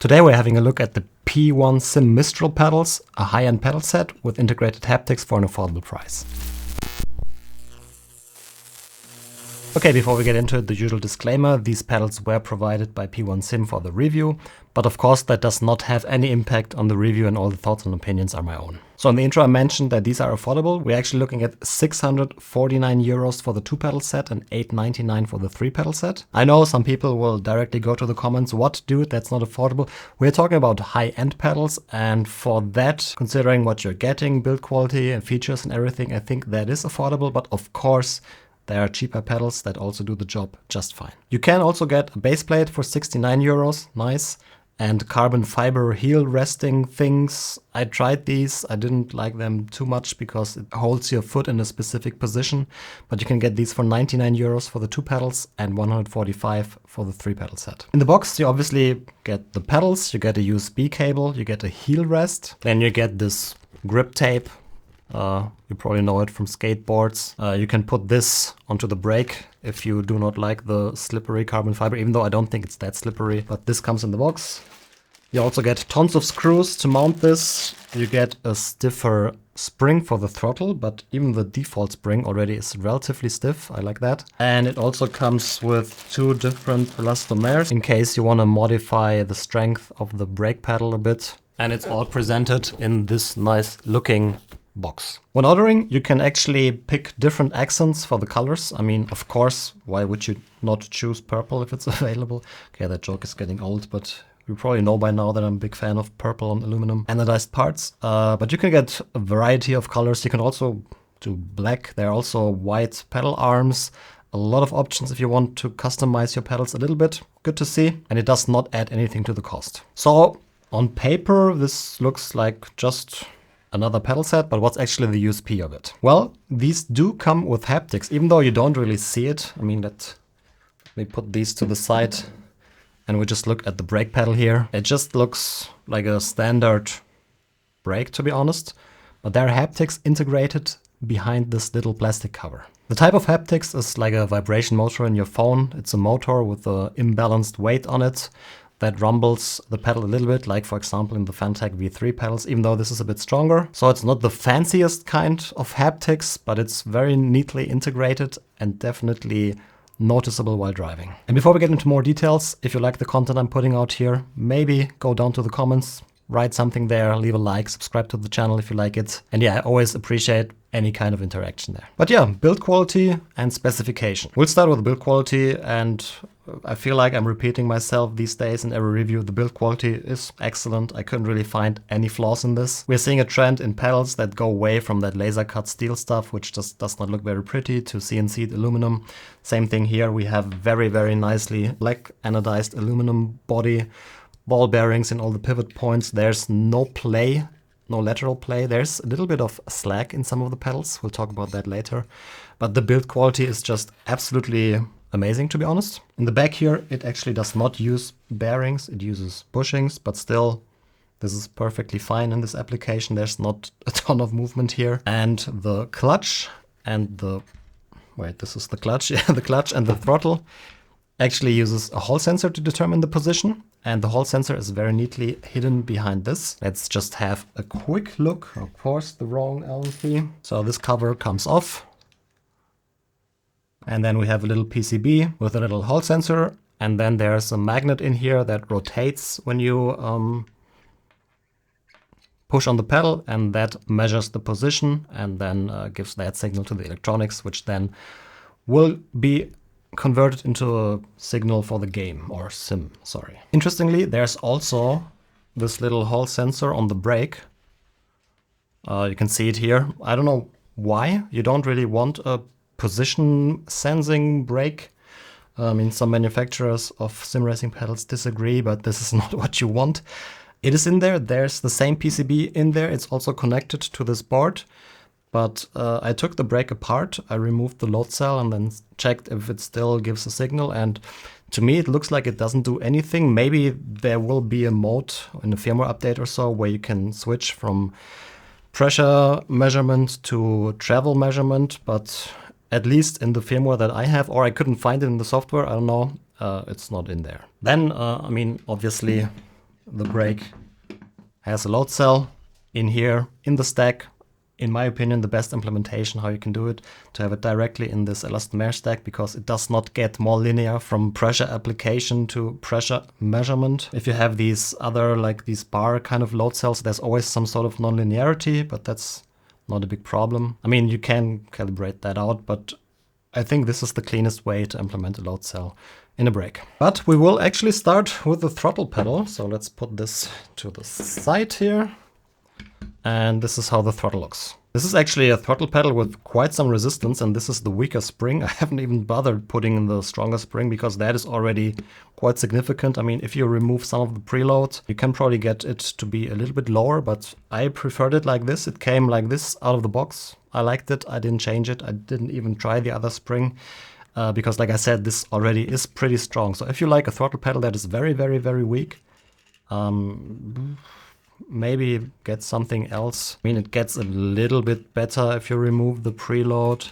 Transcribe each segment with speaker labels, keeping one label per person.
Speaker 1: Today we're having a look at the P1 Sim Mistral pedals, a high-end pedal set with integrated haptics for an affordable price. Okay, before we get into it, the usual disclaimer: these pedals were provided by P1 Sim for the review, but of course that does not have any impact on the review, and all the thoughts and opinions are my own. So in the intro I mentioned that these are affordable. We're actually looking at 649 euros for the 2-pedal set and 899 for the 3-pedal set. I know some people will directly go to the comments, "What, dude, that's not affordable." We're talking about high-end pedals, and for that, considering what you're getting, build quality and features and everything, I think that is affordable, but of course there are cheaper pedals that also do the job just fine. You can also get a base plate for 69 euros, nice, and carbon fiber heel resting things. I tried these, I didn't like them too much because it holds your foot in a specific position, but you can get these for 99 euros for the 2 pedals and 145 for the 3-pedal set. In the box you obviously get the pedals, you get a USB cable, you get a heel rest, then you get this grip tape. You probably know it from skateboards. You can put this onto the brake if you do not like the slippery carbon fiber, even though I don't think it's that slippery, but this comes in the box. You also get tons of screws to mount this. You get a stiffer spring for the throttle, but even the default spring already is relatively stiff. I like that. And it also comes with 2 different elastomers in case you want to modify the strength of the brake pedal a bit. And it's all presented in this nice looking box. When ordering, you can actually pick different accents for the colors. I mean, of course, why would you not choose purple if it's available? Okay, that joke is getting old, but you probably know by now that I'm a big fan of purple on aluminum anodized parts. But you can get a variety of colors. You can also do black. There are also white pedal arms. A lot of options if you want to customize your pedals a little bit. Good to see. And it does not add anything to the cost. So on paper, this looks like just another pedal set, but what's actually the USP of it? Well, these do come with haptics, even though you don't really see it. I mean, let me put these to the side and we just look at the brake pedal here. It just looks like a standard brake, to be honest, but there are haptics integrated behind this little plastic cover. The type of haptics is like a vibration motor in your phone. It's a motor with an imbalanced weight on it that rumbles the pedal a little bit, like for example in the Fantech V3 pedals, even though this is a bit stronger. So it's not the fanciest kind of haptics, but it's very neatly integrated and definitely noticeable while driving. And before we get into more details, if you like the content I'm putting out here, maybe go down to the comments, write something there, leave a like, subscribe to the channel if you like it. And yeah, I always appreciate any kind of interaction there. But yeah, build quality and specification. We'll start with the build quality, and I feel like I'm repeating myself these days in every review. The build quality is excellent. I couldn't really find any flaws in this. We're seeing a trend in pedals that go away from that laser cut steel stuff, which just does not look very pretty, to CNC'd aluminum. Same thing here. We have very, very nicely black anodized aluminum body, ball bearings in all the pivot points. There's no play, no lateral play. There's a little bit of slack in some of the pedals. We'll talk about that later. But the build quality is just absolutely amazing, to be honest. In the back here, it actually does not use bearings. It uses bushings, but still, this is perfectly fine in this application. There's not a ton of movement here. And the clutch and the... Wait, this is the clutch. Yeah, the clutch and the throttle actually uses a Hall sensor to determine the position. And the Hall sensor is very neatly hidden behind this. Let's just have a quick look. Of course, the wrong Allen key. So this cover comes off. And then we have a little PCB with a little Hall sensor. And then there's a magnet in here that rotates when you push on the pedal, and that measures the position and then gives that signal to the electronics, which then will be converted into a signal for the game, or sim, sorry. Interestingly, there's also this little Hall sensor on the brake. You can see it here. I don't know why you don't really want a position sensing brake. I mean, some manufacturers of sim racing pedals disagree, but this is not what you want. It is in there. There's the same PCB in there. It's also connected to this board. But I took the brake apart, I removed the load cell and then checked if it still gives a signal, and to me it looks like it doesn't do anything. Maybe there will be a mode in a firmware update or so where you can switch from pressure measurement to travel measurement, but at least in the firmware that I have, or I couldn't find it in the software, I don't know, it's not in there. Then, I mean, obviously the brake has a load cell in here, in the stack. In my opinion, the best implementation how you can do it, to have it directly in this elastomer stack, because it does not get more linear from pressure application to pressure measurement. If you have these other, like these bar kind of load cells, there's always some sort of non-linearity, but that's not a big problem. I mean, you can calibrate that out, but I think this is the cleanest way to implement a load cell in a brake. But we will actually start with the throttle pedal. So let's put this to the side here. And this is how the throttle looks. This is actually a throttle pedal with quite some resistance, and this is the weaker spring. I haven't even bothered putting in the stronger spring because that is already quite significant. I mean, if you remove some of the preload, you can probably get it to be a little bit lower, but I preferred it like this. It came like this out of the box. I liked it. I didn't change it. I didn't even try the other spring because, like I said, this already is pretty strong. So if you like a throttle pedal that is very, very, very weak, maybe get something else. I mean, it gets a little bit better if you remove the preload,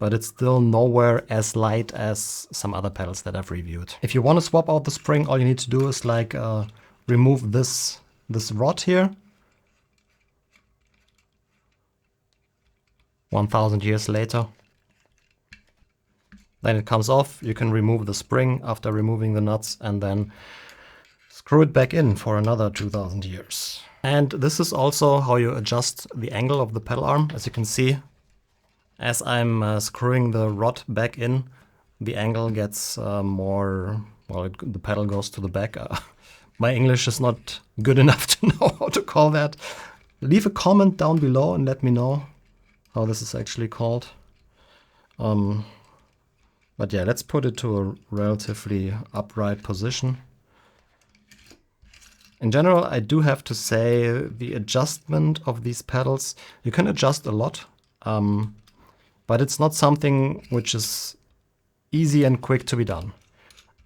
Speaker 1: but it's still nowhere as light as some other pedals that I've reviewed. If you want to swap out the spring, all you need to do is like remove this rod here. 1000 years later. Then it comes off. You can remove the spring after removing the nuts and then screw it back in for another 2000 years. And this is also how you adjust the angle of the pedal arm. As you can see, as I'm screwing the rod back in, the angle gets more, well, the pedal goes to the back. My English is not good enough to know how to call that. Leave a comment down below and let me know how this is actually called. But yeah, let's put it to a relatively upright position. In general, I do have to say the adjustment of these pedals, you can adjust a lot, but it's not something which is easy and quick to be done.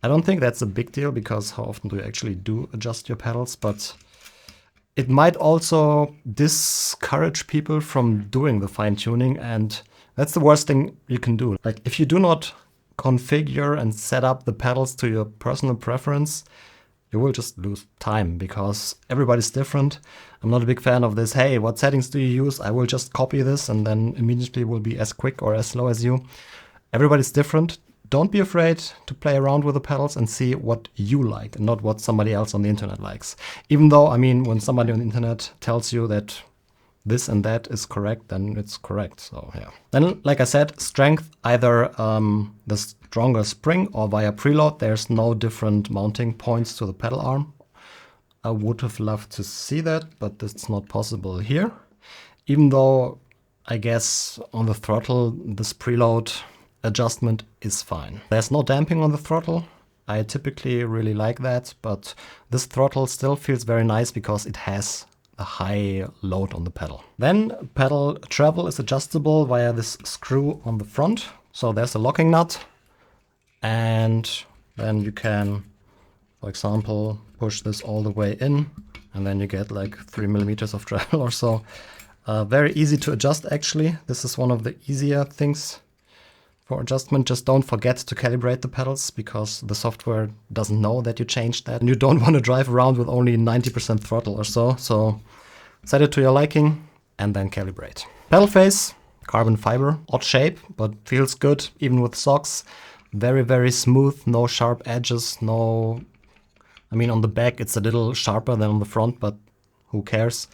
Speaker 1: I don't think that's a big deal because how often do you actually do adjust your pedals, but it might also discourage people from doing the fine tuning, and that's the worst thing you can do. Like if you do not configure and set up the pedals to your personal preference, you will just lose time because everybody's different. I'm not a big fan of this, hey, what settings do you use? I will just copy this and then immediately will be as quick or as slow as you. Everybody's different. Don't be afraid to play around with the pedals and see what you like and not what somebody else on the internet likes. Even though, I mean, when somebody on the internet tells you that this and that is correct, then it's correct. So yeah. Then, like I said, strength, either the stronger spring or via preload. There's no different mounting points to the pedal arm. I would have loved to see that, but it's not possible here. Even though I guess on the throttle, this preload adjustment is fine. There's no damping on the throttle. I typically really like that, but this throttle still feels very nice because it has a high load on the pedal. Then pedal travel is adjustable via this screw on the front. So there's a locking nut, and then you can, for example, push this all the way in, and then you get like 3 millimeters of travel or so. Very easy to adjust actually. This is one of the easier things for adjustment. Just don't forget to calibrate the pedals because the software doesn't know that you changed that. And you don't want to drive around with only 90% throttle or so. So set it to your liking and then calibrate. Pedal face, carbon fiber, odd shape, but feels good even with socks. Very, very smooth, no sharp edges, no... I mean, on the back it's a little sharper than on the front, but who cares?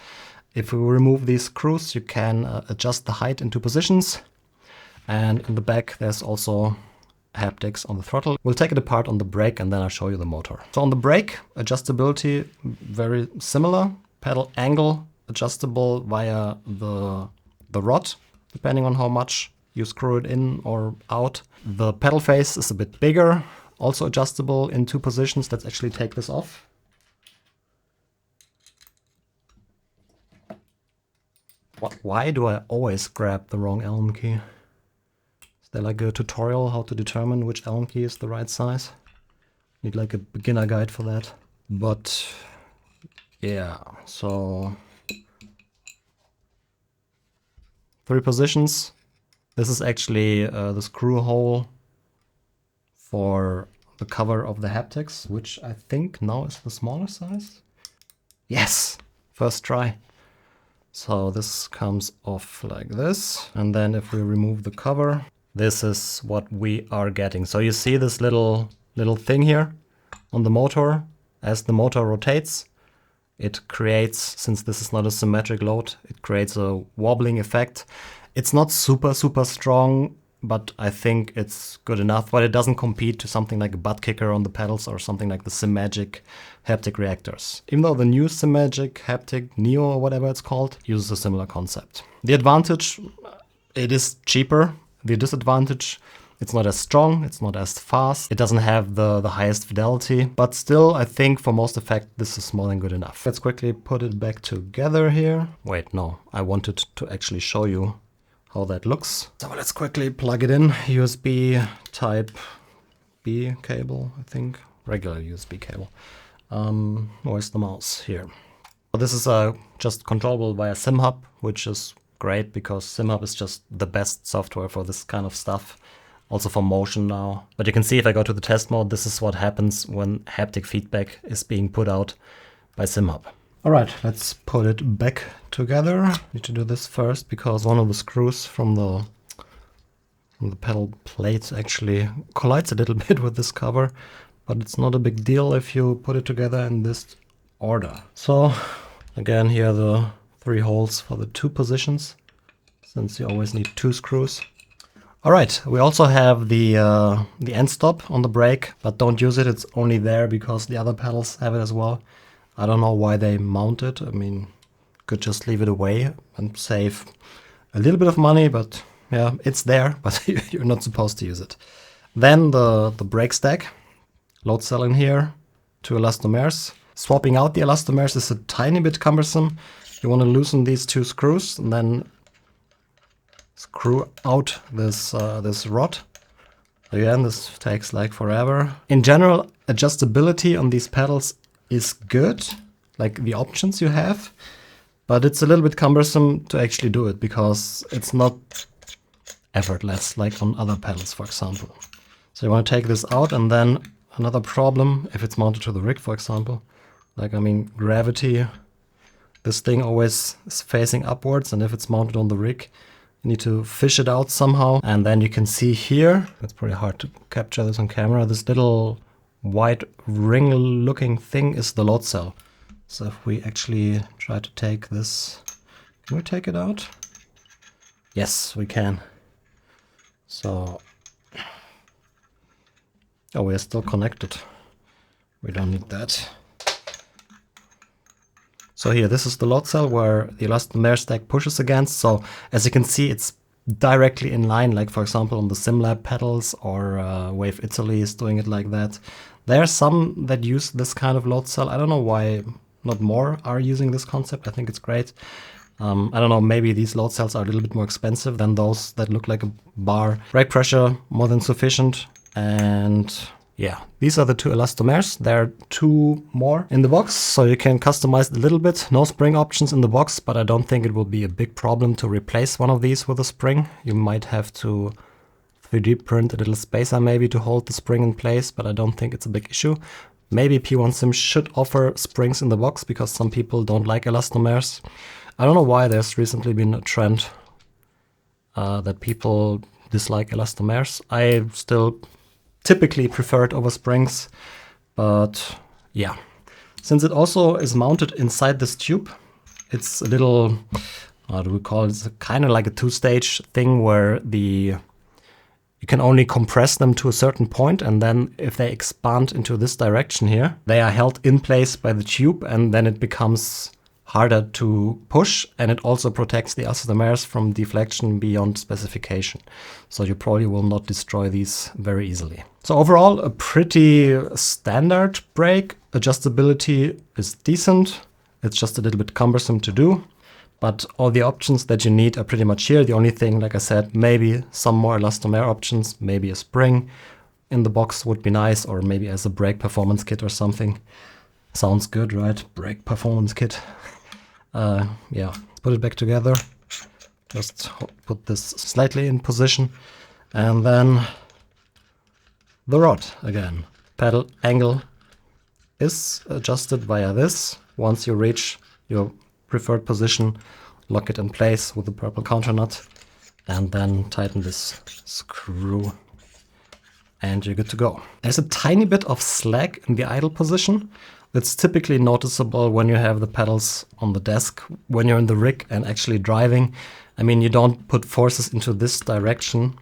Speaker 1: If we remove these screws, you can adjust the height in 2 positions. And in the back, there's also haptics on the throttle. We'll take it apart on the brake and then I'll show you the motor. So on the brake, adjustability, very similar. Pedal angle, adjustable via the rod, depending on how much you screw it in or out. The pedal face is a bit bigger, also adjustable in 2 positions. Let's actually take this off. Why do I always grab the wrong Allen key? There like a tutorial how to determine which Allen key is the right size? Need like a beginner guide for that. But yeah, so 3 positions. This is actually the screw hole for the cover of the haptics, which I think now is the smaller size. Yes, first try. So this comes off like this. And then if we remove the cover, this is what we are getting. So you see this little thing here on the motor. As the motor rotates, it creates, since this is not a symmetric load, it creates a wobbling effect. It's not super strong, but I think it's good enough. But it doesn't compete to something like a butt kicker on the pedals or something like the Symagic haptic reactors. Even though the new Symagic haptic Neo or whatever it's called uses a similar concept. The advantage, it is cheaper. The disadvantage, it's not as strong, it's not as fast, it doesn't have the highest fidelity, but still I think for most effect this is more than good enough. Let's quickly put it back together here. Wait, no, I wanted to actually show you how that looks. So let's quickly plug it in. USB type B cable, I think. Regular USB cable. Where's the mouse? Here. This is just controllable via SimHub, which is great because SimHub is just the best software for this kind of stuff. Also for motion now. But you can see if I go to the test mode, this is what happens when haptic feedback is being put out by SimHub. All right, let's put it back together. Need to do this first because one of the screws from the pedal plate actually collides a little bit with this cover, but it's not a big deal if you put it together in this order. So again, here are the 3 holes for the 2 positions, since you always need 2 screws. All right, we also have the end stop on the brake, but don't use it. It's only there because the other pedals have it as well. I don't know why they mount it. I mean, could just leave it away and save a little bit of money, but yeah, it's there, but you're not supposed to use it. Then the brake stack, load cell in here, 2 elastomers. Swapping out the elastomers is a tiny bit cumbersome. You want to loosen these 2 screws and then screw out this rod. Again, this takes like forever. In general, adjustability on these pedals is good, like the options you have, but it's a little bit cumbersome to actually do it because it's not effortless like on other pedals, for example. So you want to take this out, and then another problem, if it's mounted to the rig, for example, like, I mean, gravity, this thing always is facing upwards, and if it's mounted on the rig, you need to fish it out somehow. And then you can see here, it's pretty hard to capture this on camera, this little white ring looking thing is the load cell. So if we actually try to take this, can we take it out? Yes, we can. So, oh, we are still connected. We don't need that. So here, this is the load cell where the elastomer stack pushes against. So as you can see, it's directly in line, like for example on the SimLab pedals, or Wave Italy is doing it like that. There are some that use this kind of load cell. I don't know why not more are using this concept. I think it's great. I don't know, maybe these load cells are a little bit more expensive than those that look like a bar. Brake pressure, more than sufficient. And yeah, these are the 2 elastomers. There are 2 more in the box, so you can customize it a little bit. No spring options in the box, but I don't think it will be a big problem to replace one of these with a spring. You might have to 3D print a little spacer maybe to hold the spring in place, but I don't think it's a big issue. Maybe P1 Sim should offer springs in the box because some people don't like elastomers. I don't know why there's recently been a trend that people dislike elastomers. I still typically prefer it over springs, but yeah. Since it also is mounted inside this tube, it's a little, how do we call it? It's kind of like a 2-stage thing where you can only compress them to a certain point, and then if they expand into this direction here, they are held in place by the tube, and then it becomes harder to push, and it also protects the elastomers from deflection beyond specification. So you probably will not destroy these very easily. So overall, a pretty standard brake. Adjustability is decent. It's just a little bit cumbersome to do. But all the options that you need are pretty much here. The only thing, like I said, maybe some more elastomer options, maybe a spring in the box would be nice, or maybe as a brake performance kit or something. Sounds good, right? Brake performance kit. Yeah, put it back together. Just put this slightly in position. And then the rod again. Pedal angle is adjusted via this, once you reach your preferred position, lock it in place with the purple counter nut, and then tighten this screw, and you're good to go. There's a tiny bit of slack in the idle position. It's typically noticeable when you have the pedals on the desk, when you're in the rig and actually driving. I mean, you don't put forces into this direction.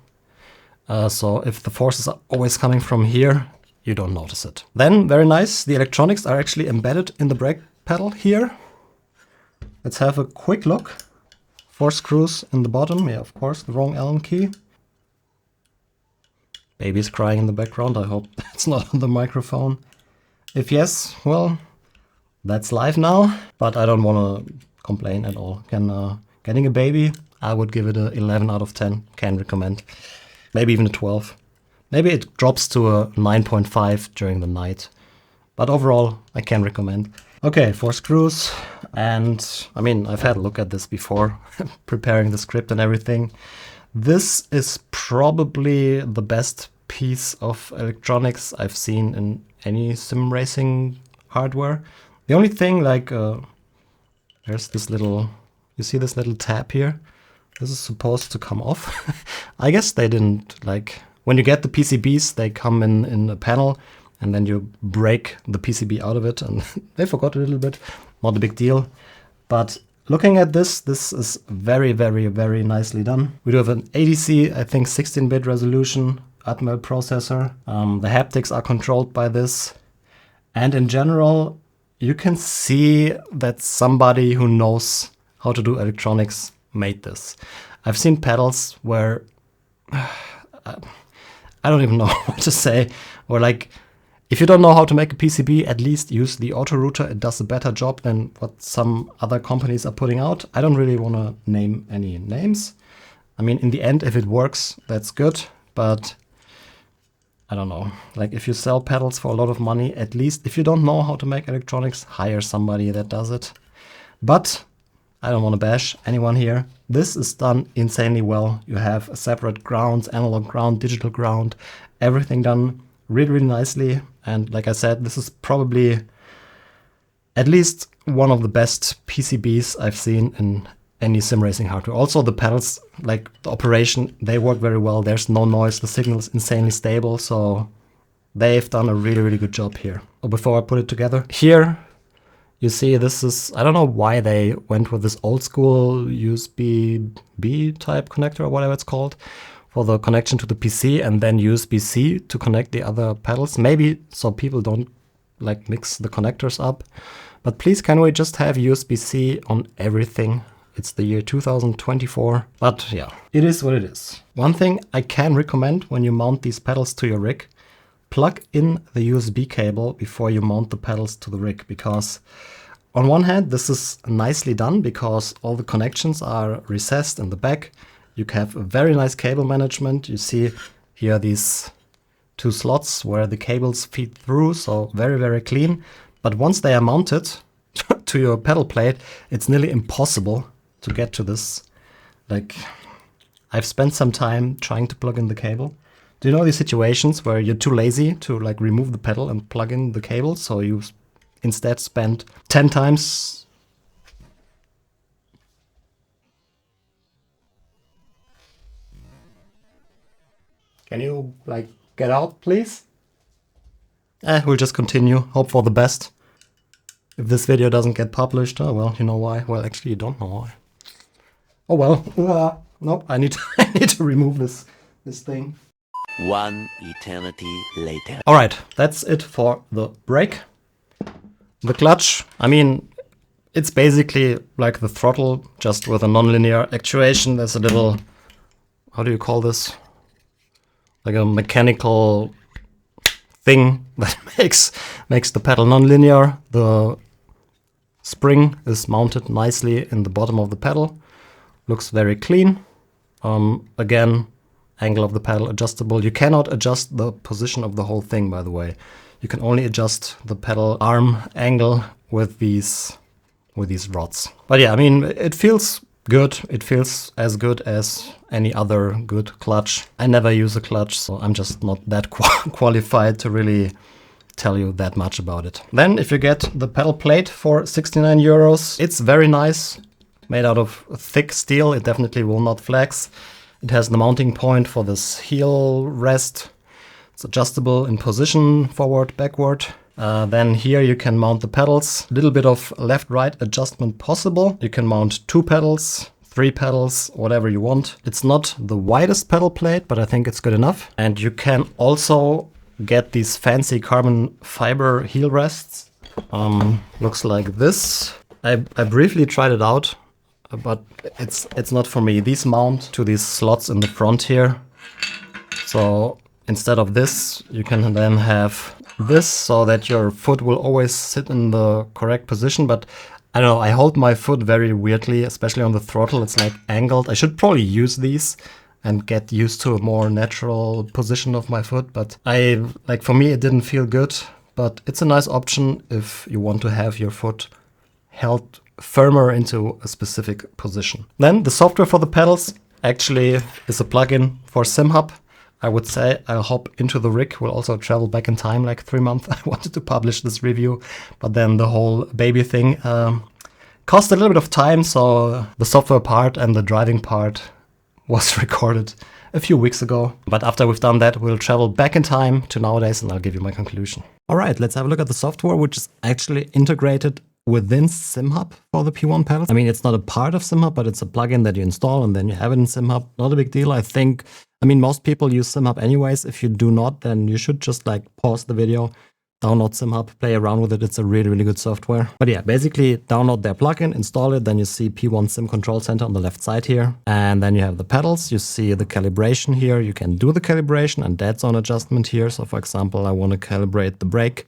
Speaker 1: So if the forces are always coming from here, you don't notice it. Then, very nice, the electronics are actually embedded in the brake pedal here. Let's have a quick look. 4 screws in the bottom. Yeah, of course, the wrong Allen key. Baby's crying in the background. I hope that's not on the microphone. If yes, well, that's live now, but I don't want to complain at all. Getting a baby, I would give it a 11 out of 10. Can recommend. Maybe even a 12. Maybe it drops to a 9.5 during the night. But overall, I can recommend. Okay, 4 screws. And I mean, I've had a look at this before, preparing the script and everything. This is probably the best piece of electronics I've seen in any sim racing hardware. The only thing, like, there's this little, you see this little tab here? This is supposed to come off. I guess they didn't, like, when you get the PCBs, they come in a panel, and then you break the PCB out of it, and they forgot a little bit. Not a big deal. But looking at this, this is very, very, very nicely done. We do have an ADC, I think 16-bit resolution, Atmel processor. The haptics are controlled by this. And in general, you can see that somebody who knows how to do electronics made this. I've seen pedals where I don't even know what to say. Or like, if you don't know how to make a PCB, at least use the auto router. It does a better job than what some other companies are putting out. I don't really want to name any names. I mean, in the end, if it works, that's good. But I don't know. Like, if you sell pedals for a lot of money, at least if you don't know how to make electronics, hire somebody that does it. But I don't want to bash anyone here. This is done insanely well. You have a separate grounds, analog ground, digital ground, everything done really, really nicely. And like I said, this is probably at least one of the best PCBs I've seen in any sim racing hardware. Also the pedals, like the operation, they work very well. There's no noise, the signal is insanely stable. So they've done a really, really good job here. Oh, before I put it together, here you see this is, I don't know why they went with this old school USB-B type connector or whatever it's called for the connection to the PC, and then USB-C to connect the other pedals. Maybe so people don't like mix the connectors up. But please, can we just have USB-C on everything? It's the year 2024. But yeah, it is what it is. One thing I can recommend when you mount these pedals to your rig, plug in the USB cable before you mount the pedals to the rig, because on one hand, this is nicely done because all the connections are recessed in the back. You have a very nice cable management. You see here these 2 slots where the cables feed through, so very, very clean. But once they are mounted to your pedal plate, it's nearly impossible to get to this. Like, I've spent some time trying to plug in the cable. Do you know these situations where you're too lazy to like remove the pedal and plug in the cable, so you instead spend 10 times? Can you like get out, please? We'll just continue. Hope for the best. If this video doesn't get published, oh well, you know why. Well, actually, you don't know why. Oh well. Nope. I need to remove this thing.
Speaker 2: One eternity later.
Speaker 1: All right, that's it for the brake. The clutch, I mean, it's basically like the throttle, just with a nonlinear actuation. There's a little, how do you call this? Like a mechanical thing that makes the pedal nonlinear. The spring is mounted nicely in the bottom of the pedal. Looks very clean. Again, angle of the pedal adjustable. You cannot adjust the position of the whole thing, by the way. You can only adjust the pedal arm angle with these rods. But yeah, I mean, it feels good. It feels as good as any other good clutch. I never use a clutch, so I'm just not that qualified to really tell you that much about it. Then if you get the pedal plate for 69 euros, it's very nice, made out of thick steel. It definitely will not flex. It has the mounting point for this heel rest. It's adjustable in position, forward, backward. Then here you can mount the pedals. A little bit of left-right adjustment possible. You can mount 2 pedals, 3 pedals, whatever you want. It's not the widest pedal plate, but I think it's good enough. And you can also get these fancy carbon fiber heel rests. Looks like this. I briefly tried it out, but it's not for me. These mount to these slots in the front here. So instead of this, you can then have this so that your foot will always sit in the correct position. But I don't know, I hold my foot very weirdly, especially on the throttle. It's like angled. I should probably use these and get used to a more natural position of my foot. But for me, it didn't feel good. But it's a nice option if you want to have your foot held firmer into a specific position. Then the software for the pedals actually is a plugin for SimHub. I would say I'll hop into the rig. We'll also travel back in time like 3 months. I wanted to publish this review, but then the whole baby thing cost a little bit of time. So the software part and the driving part was recorded a few weeks ago. But after we've done that, we'll travel back in time to nowadays and I'll give you my conclusion. All right, let's have a look at the software, which is actually integrated within SimHub for the P1 pedals. I mean, it's not a part of SimHub, but it's a plugin that you install and then you have it in SimHub. Not a big deal, I think. I mean, most people use SimHub anyways. If you do not, then you should just like pause the video, download SimHub, play around with it. It's a really, really good software. But yeah, basically download their plugin, install it. Then you see P1 Sim Control Center on the left side here. And then you have the pedals. You see the calibration here. You can do the calibration and dead zone adjustment here. So for example, I want to calibrate the brake.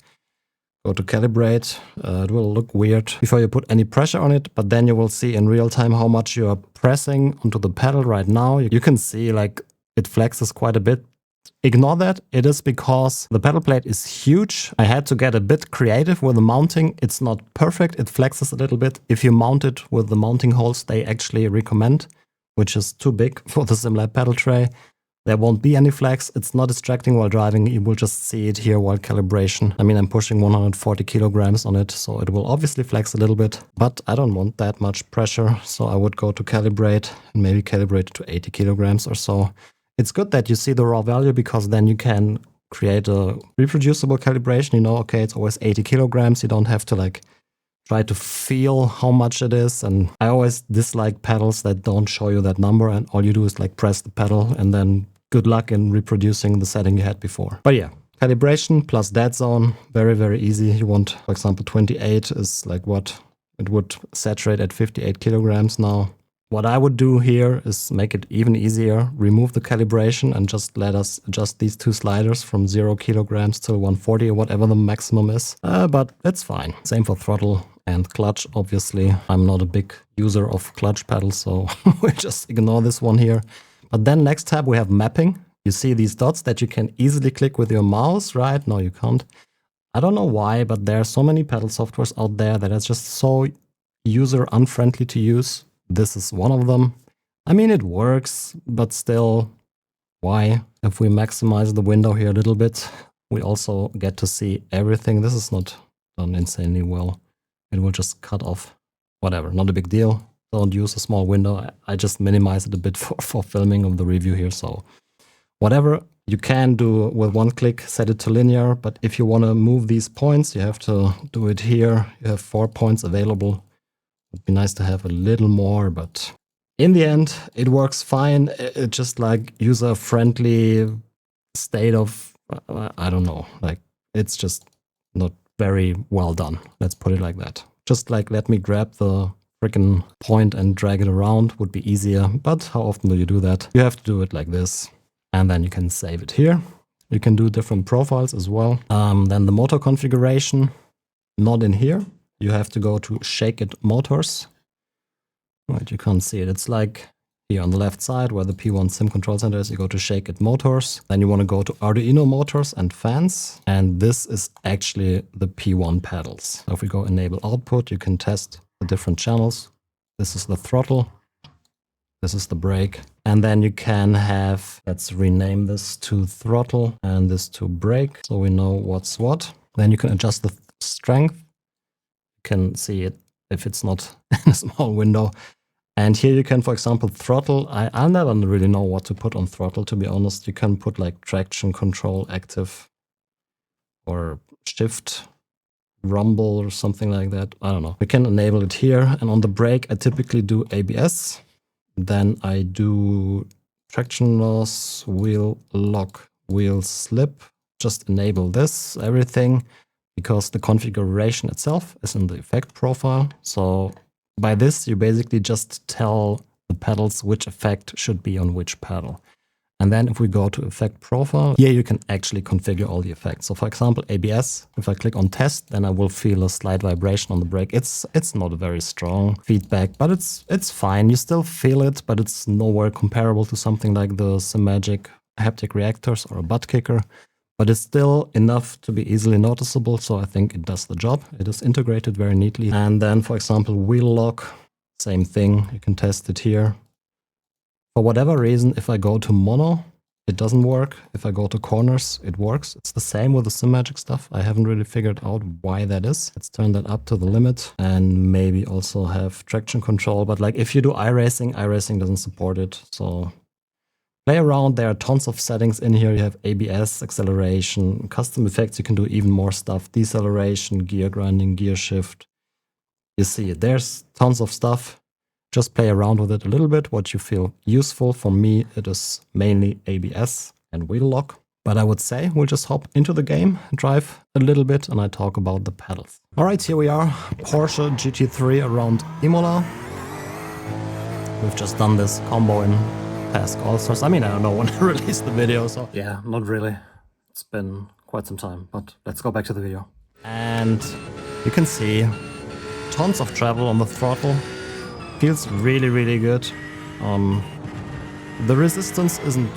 Speaker 1: Go to calibrate. It will look weird before you put any pressure on it, but then you will see in real time how much you are pressing onto the pedal right now. You can see like it flexes quite a bit. Ignore that. It is because the pedal plate is huge. I had to get a bit creative with the mounting. It's not perfect. It flexes a little bit. If you mount it with the mounting holes they actually recommend, which is too big for the SimLab pedal tray, there won't be any flex. It's not distracting while driving. You will just see it here while calibration. I mean, I'm pushing 140 kilograms on it, so it will obviously flex a little bit, but I don't want that much pressure. So I would go to calibrate and maybe calibrate it to 80 kilograms or so. It's good that you see the raw value because then you can create a reproducible calibration. You know, okay, it's always 80 kilograms. You don't have to like try to feel how much it is. And I always dislike pedals that don't show you that number and all you do is like press the pedal and then good luck in reproducing the setting you had before. But yeah, calibration plus dead zone, very, very easy. You want, for example, 28 is like what it would saturate at 58 kilograms now. What I would do here is make it even easier, remove the calibration and just let us adjust these 2 sliders from 0 kilograms to 140 or whatever the maximum is. But it's fine. Same for throttle and clutch, obviously. I'm not a big user of clutch pedals, so we just ignore this one here. But then next tab we have mapping. You see these dots that you can easily click with your mouse, right? No, you can't. I don't know why, but there are so many pedal softwares out there that are just so user unfriendly to use. This is one of them. I mean, it works, but still, why? If we maximize the window here a little bit, we also get to see everything. This is not done insanely well. It will just cut off. Whatever, not a big deal. Don't use a small window. I just minimize it a bit for filming of the review here. So whatever you can do with one click, set it to linear. But if you want to move these points, you have to do it here. You have 4 points available. It'd be nice to have a little more, but in the end, it works fine. It's just like user-friendly state of, I don't know, like it's just not very well done. Let's put it like that. Just like let me grab the freaking point and drag it around would be easier. But how often do you do that? You have to do it like this. And then you can save it here. You can do different profiles as well. Then the motor configuration, not in here. You have to go to Shake It Motors. Right, you can't see it. It's like here on the left side where the P1 Sim Control Center is. You go to Shake It Motors. Then you want to go to Arduino Motors and Fans. And this is actually the P1 pedals. So if we go Enable Output, you can test the different channels. This is the throttle. This is the brake. And then you can have, let's rename this to throttle and this to brake, so we know what's what. Then you can adjust the strength. You can see it if it's not in a small window. And here you can, for example, throttle. I never really know what to put on throttle, to be honest. You can put like traction control active or shift rumble or something like that. I don't know. We can enable it here. And on the brake, I typically do ABS. Then I do traction loss, wheel lock, wheel slip. Just enable this, everything, because the configuration itself is in the effect profile. So by this, you basically just tell the pedals which effect should be on which pedal. And then if we go to effect profile, here you can actually configure all the effects. So for example, ABS, if I click on test, then I will feel a slight vibration on the brake. It's not a very strong feedback, but it's fine. You still feel it, but it's nowhere comparable to something like the Symagic haptic reactors or a butt kicker. But it's still enough to be easily noticeable, so I think it does the job. It is integrated very neatly. And then, for example, wheel lock, same thing. You can test it here. For whatever reason, if I go to mono, it doesn't work. If I go to corners, it works. It's the same with the Symagic stuff. I haven't really figured out why that is. Let's turn that up to the limit and maybe also have traction control. But like if you do iRacing, iRacing doesn't support it. So play around. There are tons of settings in here. You have ABS, acceleration, custom effects. You can do even more stuff. Deceleration, gear grinding, gear shift. You see it. There's tons of stuff. Just play around with it a little bit, what you feel useful. For me, it is mainly ABS and wheel lock. But I would say we'll just hop into the game, drive a little bit, and I talk about the pedals. All right, here we are, Porsche GT3 around Imola. We've just done this combo in past All-Stars. I mean, I don't know when I released the video, so yeah, not really. It's been quite some time, but let's go back to the video. And you can see tons of travel on the throttle. Feels really, really good. The resistance isn't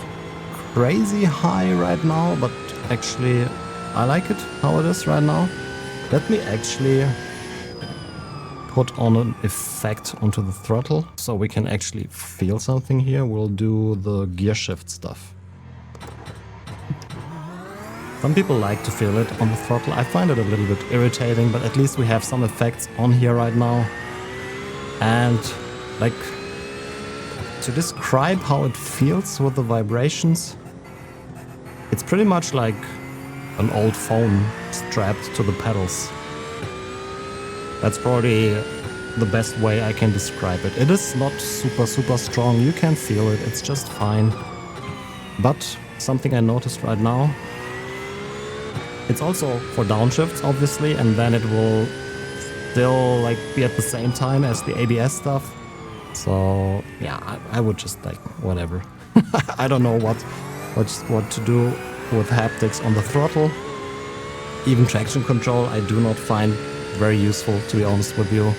Speaker 1: crazy high right now, but actually I like it how it is right now. Let me actually put on an effect onto the throttle so we can actually feel something here. We'll do the gear shift stuff. Some people like to feel it on the throttle. I find it a little bit irritating, but at least we have some effects on here right now. And like to describe how it feels with the vibrations, it's pretty much like an old phone strapped to the pedals. That's probably the best way I can describe it. It is not super strong, you can feel it, it's just fine. But something I noticed right now, it's also for downshifts obviously, and then it will still like be at the same time as the ABS stuff. So yeah, I would just like whatever. I don't know what to do with haptics on the throttle. Even traction control I do not find very useful, to be honest with you.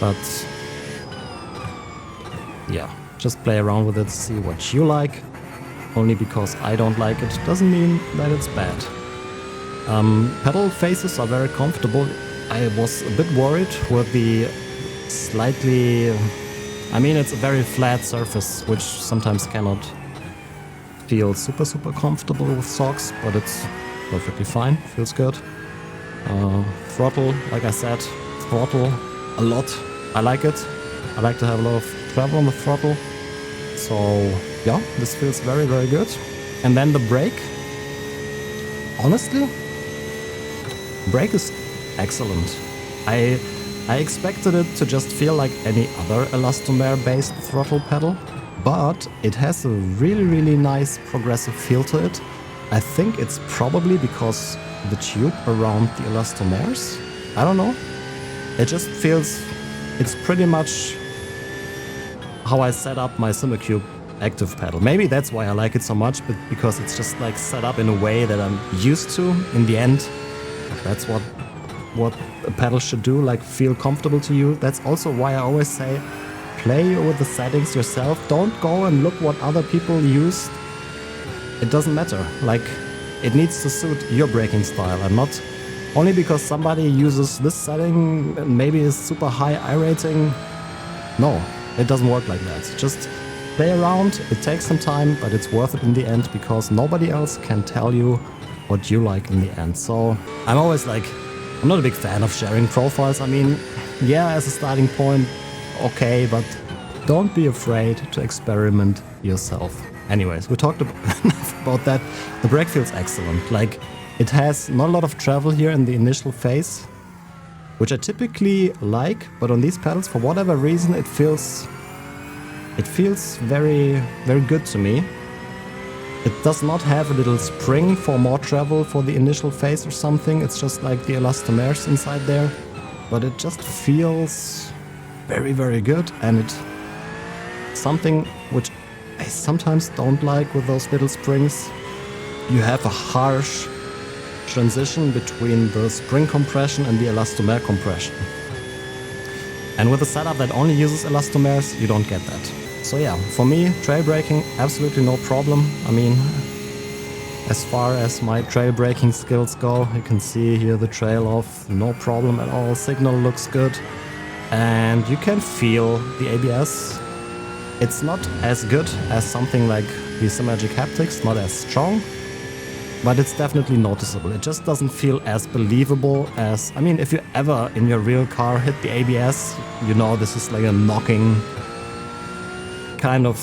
Speaker 1: But yeah, just play around with it, see what you like. Only because I don't like it doesn't mean that it's bad. Pedal faces are very comfortable. I was a bit worried with the slightly... I mean, it's a very flat surface, which sometimes cannot feel super comfortable with socks, but it's perfectly fine, feels good. Throttle, like I said, throttle a lot. I like it. I like to have a lot of travel on the throttle. So yeah, this feels very good. And then the brake. Honestly, brake is excellent. I expected it to just feel like any other elastomer-based throttle pedal, but it has a really nice progressive feel to it. I think it's probably because the tube around the elastomers. I don't know. It just feels... It's pretty much how I set up my Simacube active pedal. Maybe that's why I like it so much, but because it's just like set up in a way that I'm used to. In the end, that's what a pedal should do, like feel comfortable to you. That's also why I always say, play with the settings yourself. Don't go and look what other people use. It doesn't matter. Like, it needs to suit your braking style and not only because somebody uses this setting and maybe is super high iRating. No, it doesn't work like that. Just play around. It takes some time, but it's worth it in the end because nobody else can tell you what you like in the end. So I'm always like, I'm not a big fan of sharing profiles. I mean, yeah, as a starting point, okay, but don't be afraid to experiment yourself. Anyways, we talked about that. The brake feels excellent. Like, it has not a lot of travel here in the initial phase, which I typically like, but on these pedals, for whatever reason, it feels very, very good to me. It does not have a little spring for more travel for the initial phase or something. It's just like the elastomers inside there, but it just feels very, very good, and it's something which I sometimes don't like with those little springs. You have a harsh transition between the spring compression and the elastomer compression. And with a setup that only uses elastomers, you don't get that. So yeah, for me, trail braking, absolutely no problem. I mean, as far as my trail braking skills go, you can see here the trail off, no problem at all. Signal looks good. And you can feel the ABS. It's not as good as something like the Symagic haptics, not as strong, but it's definitely noticeable. It just doesn't feel as believable as, I mean, if you ever in your real car hit the ABS, you know this is like a knocking kind of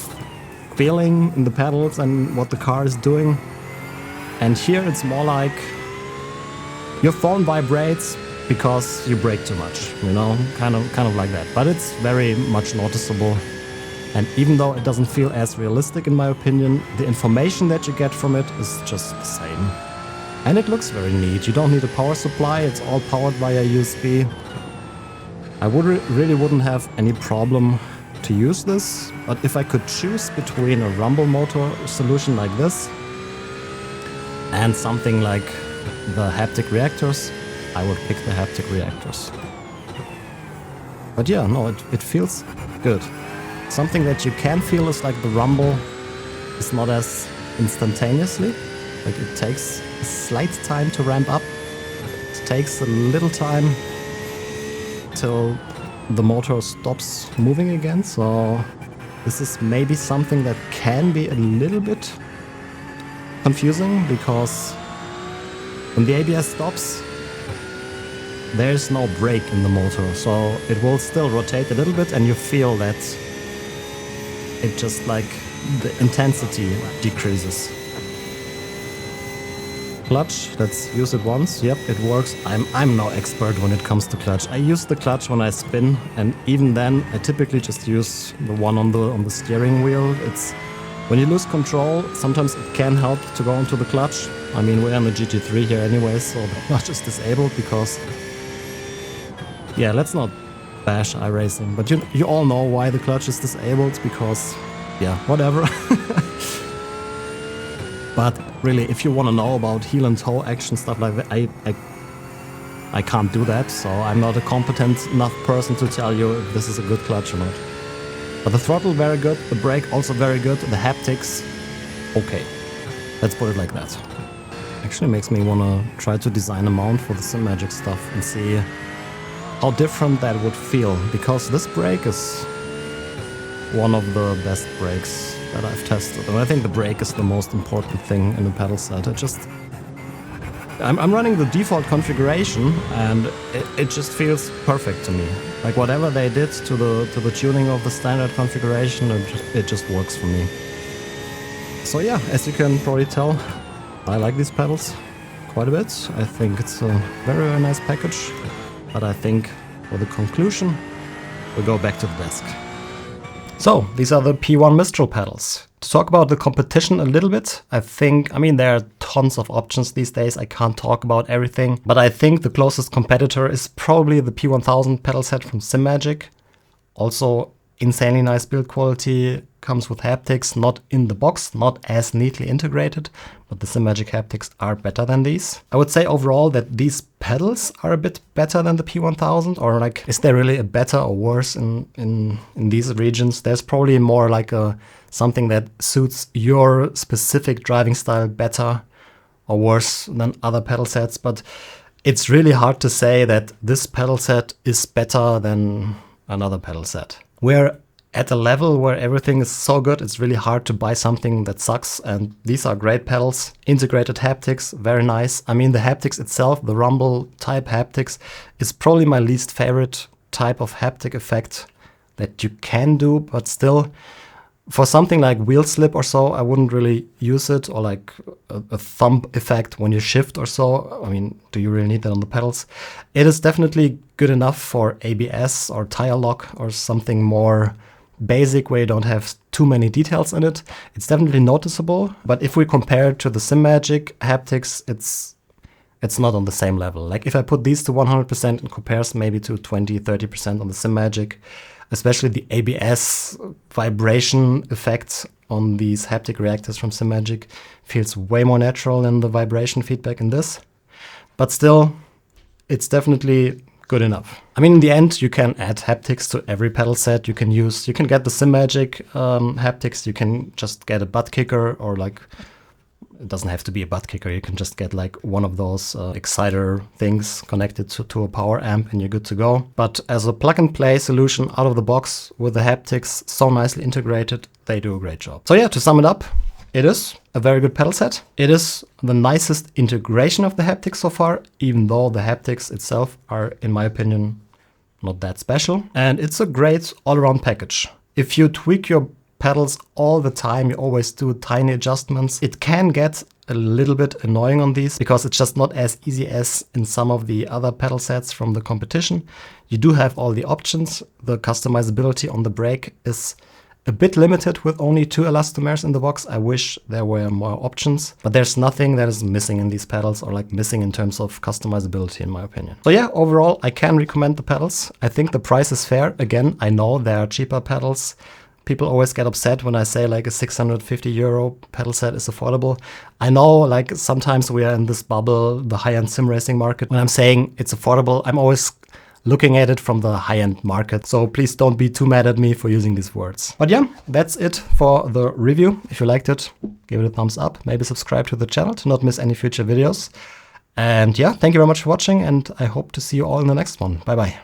Speaker 1: feeling in the pedals and what the car is doing. And here it's more like your phone vibrates because you brake too much, you know, kind of like that. But it's very much noticeable. And even though it doesn't feel as realistic in my opinion, the information that you get from it is just the same. And it looks very neat. You don't need a power supply, it's all powered via USB. I really wouldn't have any problem to use this, but if I could choose between a rumble motor solution like this and something like the haptic reactors, I would pick the haptic reactors. But yeah, no, it feels good. Something that you can feel is like the rumble is not as instantaneously. Like, it takes a slight time to ramp up. It takes a little time till the motor stops moving again. So this is maybe something that can be a little bit confusing, because when the ABS stops, there's no brake in the motor. So it will still rotate a little bit, and you feel that it just like the intensity decreases. Clutch, let's use it once. Yep, it works. I'm no expert when it comes to clutch. I use the clutch when I spin, and even then I typically just use the one on the steering wheel. It's when you lose control, sometimes it can help to go into the clutch. I mean, we're on the GT3 here anyway, so the clutch is disabled because, yeah, let's not bash iRacing, but you all know why the clutch is disabled, because, yeah, whatever. But really, if you want to know about heel and toe action, stuff like that, I can't do that, so I'm not a competent enough person to tell you if this is a good clutch or not. But the throttle, very good. The brake, also very good. The haptics, okay. Let's put it like that. Actually makes me want to try to design a mount for the Symagic stuff and see how different that would feel, because this brake is one of the best brakes that I've tested. And I think the brake is the most important thing in the pedal set. I'm running the default configuration, and it just feels perfect to me. Like, whatever they did to the tuning of the standard configuration, it just works for me. So yeah, as you can probably tell, I like these pedals quite a bit. I think it's a very, very nice package. But I think for the conclusion, we'll go back to the desk. So, these are the P1 Mistral pedals. To talk about the competition a little bit, I mean, there are tons of options these days. I can't talk about everything, but I think the closest competitor is probably the P1000 pedal set from Symagic. Also, insanely nice build quality, comes with haptics, not in the box, not as neatly integrated, but the Symagic haptics are better than these. I would say overall that these pedals are a bit better than the P1000, or like, is there really a better or worse in these regions? There's probably more like something that suits your specific driving style better or worse than other pedal sets, but it's really hard to say that this pedal set is better than another pedal set. We're at a level where everything is so good, it's really hard to buy something that sucks. And these are great pedals. Integrated haptics, very nice. I mean, the haptics itself, the rumble type haptics, is probably my least favorite type of haptic effect that you can do, but still, for something like wheel slip or so, I wouldn't really use it, or like a thumb effect when you shift or so. I mean, do you really need that on the pedals? It is definitely good enough for ABS or tire lock or something more basic where you don't have too many details in it. It's definitely noticeable, but if we compare it to the SimMagic haptics, it's not on the same level. Like if I put these to 100% and compares maybe to 20-30% on the SimMagic, especially the ABS vibration effect on these haptic reactors from SimMagic feels way more natural than the vibration feedback in this. But still, it's definitely good enough. I mean, in the end, you can add haptics to every pedal set. You can get the SimMagic haptics, you can just get a butt kicker, or like, it doesn't have to be a butt kicker. You can just get like one of those exciter things connected to a power amp and you're good to go. But as a plug and play solution out of the box with the haptics so nicely integrated, they do a great job. So yeah, to sum it up, it is a very good pedal set. It is the nicest integration of the haptics so far, even though the haptics itself are, in my opinion, not that special. And it's a great all-around package. If you tweak your pedals all the time, you always do tiny adjustments, it can get a little bit annoying on these because it's just not as easy as in some of the other pedal sets from the competition. You do have all the options. The customizability on the brake is a bit limited with only 2 elastomers in the box. I wish there were more options, but there's nothing that is missing in these pedals, or like missing in terms of customizability in my opinion. So yeah, overall I can recommend the pedals. I think the price is fair. Again, I know there are cheaper pedals. People always get upset when I say like a 650 euro pedal set is affordable. I know like sometimes we are in this bubble, the high-end sim racing market. When I'm saying it's affordable, I'm always looking at it from the high-end market. So please don't be too mad at me for using these words. But yeah, that's it for the review. If you liked it, give it a thumbs up. Maybe subscribe to the channel to not miss any future videos. And yeah, thank you very much for watching, and I hope to see you all in the next one. Bye bye.